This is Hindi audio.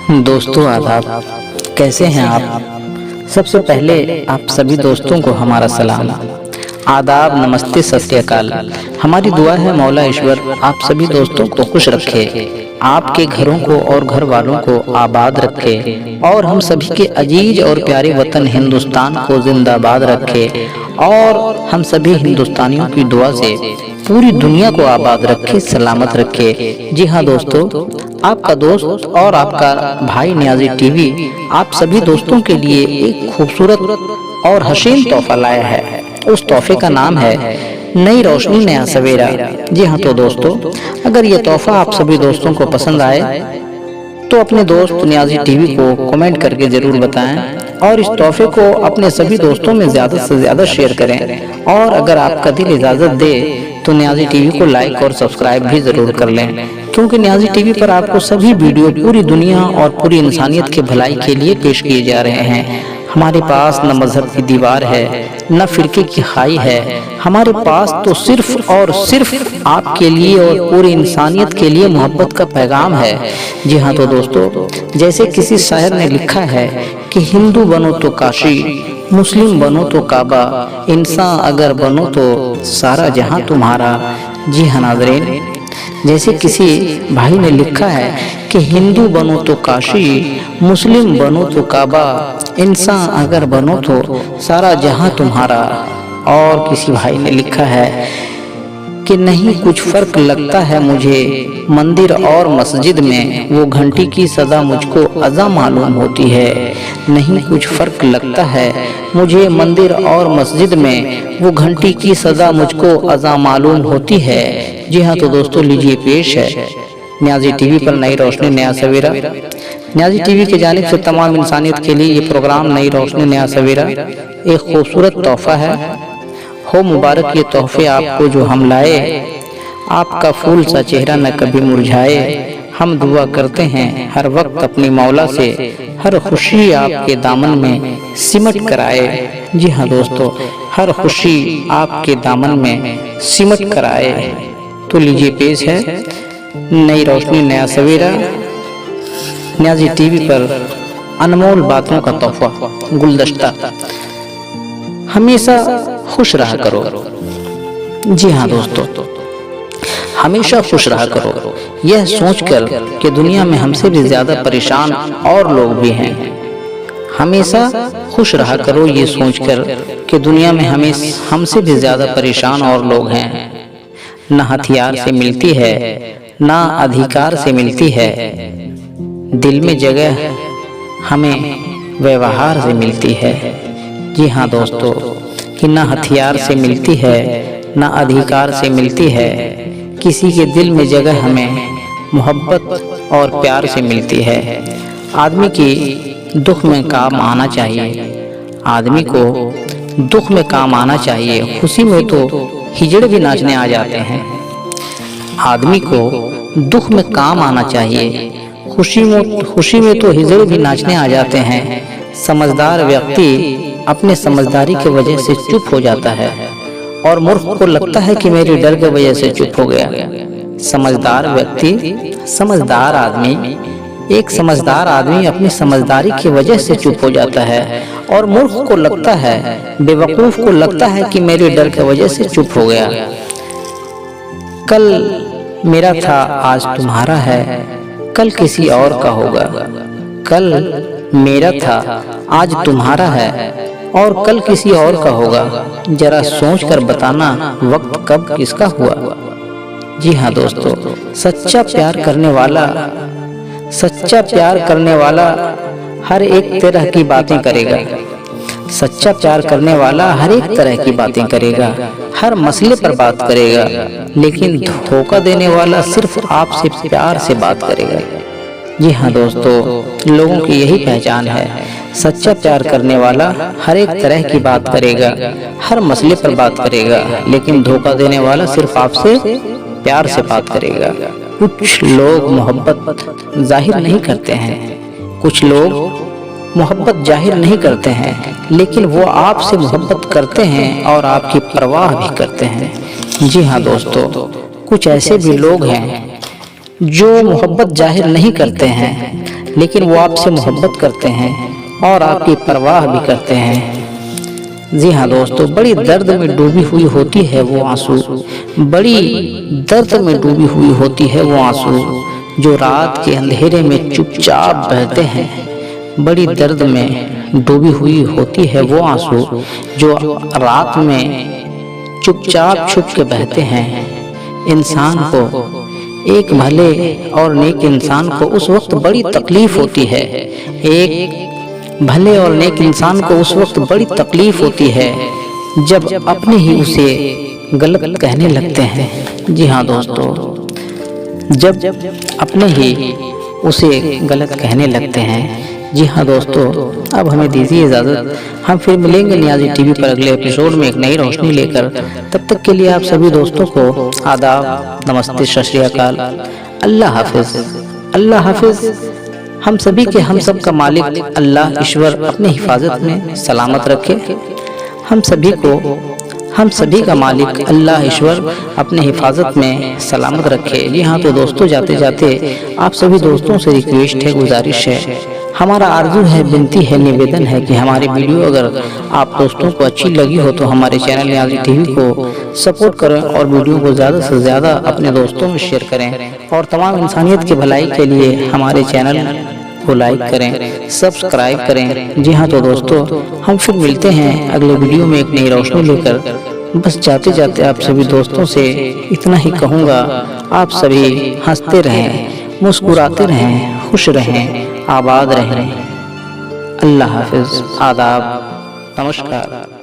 दोस्तों आदाब, कैसे हैं आप। सबसे पहले आप सभी दोस्तों को हमारा सलाम, आदाब, नमस्ते, सत श्री अकाल। हमारी दुआ है मौला ईश्वर आप सभी दोस्तों को खुश रखे, आपके घरों को और घर वालों को आबाद रखे और हम सभी के अजीज और प्यारे वतन हिंदुस्तान को जिंदाबाद रखे और हम सभी हिंदुस्तानियों की दुआ से पूरी दुनिया को आबाद रखे, सलामत रखे। जी हाँ दोस्तों, आपका दोस्त और आपका भाई न्याजी टीवी आप सभी दोस्तों के लिए एक खूबसूरत और हसीन तोहफा लाया है। उस तोहफे का नाम है नई रोशनी नया सवेरा। जी हाँ तो दोस्तों, अगर ये तोहफा आप सभी दोस्तों को पसंद आए तो अपने दोस्त न्याजी टीवी को कमेंट करके जरूर बताएं और इस तोहफे को अपने सभी दोस्तों में ज्यादा से ज्यादा शेयर करें। और अगर आपका दिल इजाजत दे तो न्याजी टीवी को लाइक और सब्सक्राइब भी जरूर कर लें, क्योंकि न्याजी टीवी पर आपको सभी वीडियो पूरी दुनिया और पूरी इंसानियत के भलाई के लिए पेश किए जा रहे हैं। हमारे पास न मजहब की दीवार है, न फिरके की खाई है। हमारे पास तो सिर्फ और सिर्फ आपके लिए और पूरी इंसानियत के लिए मोहब्बत का पैगाम है। जी हाँ तो दोस्तों, जैसे किसी शायर ने लिखा है कि हिंदू बनो तो काशी, मुस्लिम बनो तो काबा, इंसान अगर बनो तो सारा जहां तुम्हारा। जी हाँ नाज़रीन, जैसे किसी भाई ने लिखा है कि हिंदू बनो तो काशी, मुस्लिम बनो तो काबा, इंसान अगर बनो तो सारा जहां तुम्हारा। और किसी भाई ने लिखा है कि नहीं कुछ फर्क लगता है मुझे मंदिर और मस्जिद में, वो घंटी की सदा मुझको अज़ा मालूम होती है। नहीं कुछ फर्क लगता है मुझे मंदिर और मस्जिद में, वो घंटी की सदा मुझको अज़ा मालूम होती है। जी हाँ तो दोस्तों, लीजिए पेश है न्याजी टीवी पर नई रोशनी नया सवेरा। न्याजी टीवी की जानिब से तमाम इंसानियत के लिए ये प्रोग्राम नई रोशनी नया सवेरा एक खूबसूरत तोहफा है। हो मुबारक ये तोहफे आपको जो हम लाए, आपका फूल सा चेहरा न कभी मुरझाए। हम दुआ करते हैं हर वक्त अपनी मौला से, हर खुशी आपके दामन में सिमट कर आए। जी हाँ दोस्तों, हर खुशी आपके दामन में सिमट कर आए। तो लीजिए पेश है नई रोशनी नया सवेरा, न्याजी टीवी पर अनमोल बातों का तोहफा, गुलदस्ता। हमेशा खुश रहा करो। जी हाँ दोस्तों, हमेशा खुश रहा करो, यह सोचकर कि दुनिया में हमसे भी ज्यादा परेशान और लोग भी हैं। हमेशा खुश रहा करो ये सोचकर कि दुनिया में हमसे भी ज्यादा परेशान और लोग हैं। न हथियार से मिलती है, न अधिकार से मिलती है, दिल में जगह हमें व्यवहार से मिलती है। जी हाँ दोस्तों, कि न हथियार से मिलती है, न अधिकार से मिलती है, किसी के दिल में जगह हमें मोहब्बत और प्यार से मिलती है। आदमी की दुख में काम आना चाहिए, आदमी को दुख में काम आना चाहिए। खुशी में तो हिजड़े भी नाचने आ जाते हैं। आदमी को दुख में काम आना चाहिए, खुशी में तो हिजड़े भी नाचने आ जाते हैं। समझदार व्यक्ति अपने समझदारी की वजह से चुप हो जाता है और मूर्ख को लगता है कि मेरे डर की वजह से चुप हो गया। समझदार व्यक्ति, समझदार आदमी, एक समझदार आदमी अपनी समझदारी की वजह से चुप हो जाता है और मूर्ख को लगता है, बेवकूफ को लगता है कि मेरे डर की वजह से चुप हो गया। कल मेरा था आज तुम्हारा है, कल किसी और का होगा। कल मेरा था आज तुम्हारा है और कल किसी और का होगा। जरा सोच कर बताना वक्त कब किसका हुआ। जी हाँ दोस्तों, सच्चा प्यार करने वाला हर एक तरह की बातें करेगा। सच्चा प्यार करने वाला हर एक तरह की बातें करेगा, हर मसले पर बात करेगा, लेकिन धोखा देने वाला सिर्फ आपसे प्यार से बात करेगा। जी हाँ दोस्तों, लोगों की यही पहचान है। सच्चा प्यार करने वाला हर एक तरह की बात करेगा, हर मसले पर बात करेगा, लेकिन धोखा देने वाला सिर्फ आपसे प्यार से बात करेगा। कुछ लोग मोहब्बत जाहिर नहीं करते हैं, कुछ लोग मोहब्बत जाहिर नहीं करते हैं, लेकिन वो आपसे मोहब्बत करते हैं और आपकी परवाह भी करते हैं। जी हाँ दोस्तों, कुछ ऐसे भी लोग हैं जो मोहब्बत जाहिर नहीं करते हैं लेकिन वो आपसे मोहब्बत करते हैं और आपकी परवाह भी करते हैं। जी हाँ दोस्तों, बड़ी दर्द में डूबी हुई होती है वो आंसू, बड़ी दर्द में डूबी हुई होती है वो आंसू जो रात के अंधेरे में चुपचाप बहते हैं। बड़ी दर्द में डूबी हुई होती है वो आंसू जो रात में चुपचाप छुप के बहते हैं। इंसान को, एक भले और नेक इंसान को उस वक्त बड़ी तकलीफ होती है, एक भले और नेक इंसान को उस वक्त बड़ी तकलीफ होती है जब अपने ही उसे गलत कहने लगते हैं। जी हाँ दोस्तों, जब अपने ही उसे गलत कहने लगते हैं। जी हाँ दोस्तों, अब हमें दीजिए इजाज़त। हम फिर मिलेंगे नियाज़ी टीवी पर अगले एपिसोड में एक नई रोशनी लेकर। तब तक के लिए आप सभी दोस्तों को आदाब, नमस्ते, सत श्री अकाल, अल्लाह हाफिज़। अल्लाह हाफिज़। हम सभी के, हम सब का मालिक अल्लाह ईश्वर अपने हिफाजत में सलामत रखे। हम सभी का मालिक अल्लाह ईश्वर अपने हिफाजत में सलामत रखे। जी हाँ, तो दोस्तों जाते जाते आप सभी दोस्तों से रिक्वेस्ट है, गुजारिश है, हमारा आरज़ू है, विनती है, निवेदन है कि हमारी वीडियो अगर आप दोस्तों को अच्छी लगी हो तो हमारे चैनल नियाज़ी टीवी को सपोर्ट करें और वीडियो को ज़्यादा से ज़्यादा अपने दोस्तों में शेयर करें और तमाम इंसानियत की भलाई के लिए हमारे चैनल को लाइक करें, सब्सक्राइब करें। जी हाँ, तो दोस्तों हम फिर मिलते हैं अगले वीडियो में एक नई रोशनी लेकर। बस जाते जाते आप सभी दोस्तों से इतना ही कहूँगा, आप सभी हंसते रहें, मुस्कुराते रहें, खुश रहें, आबाद रहें। अल्लाह हाफिज़। आदाब, नमस्कार।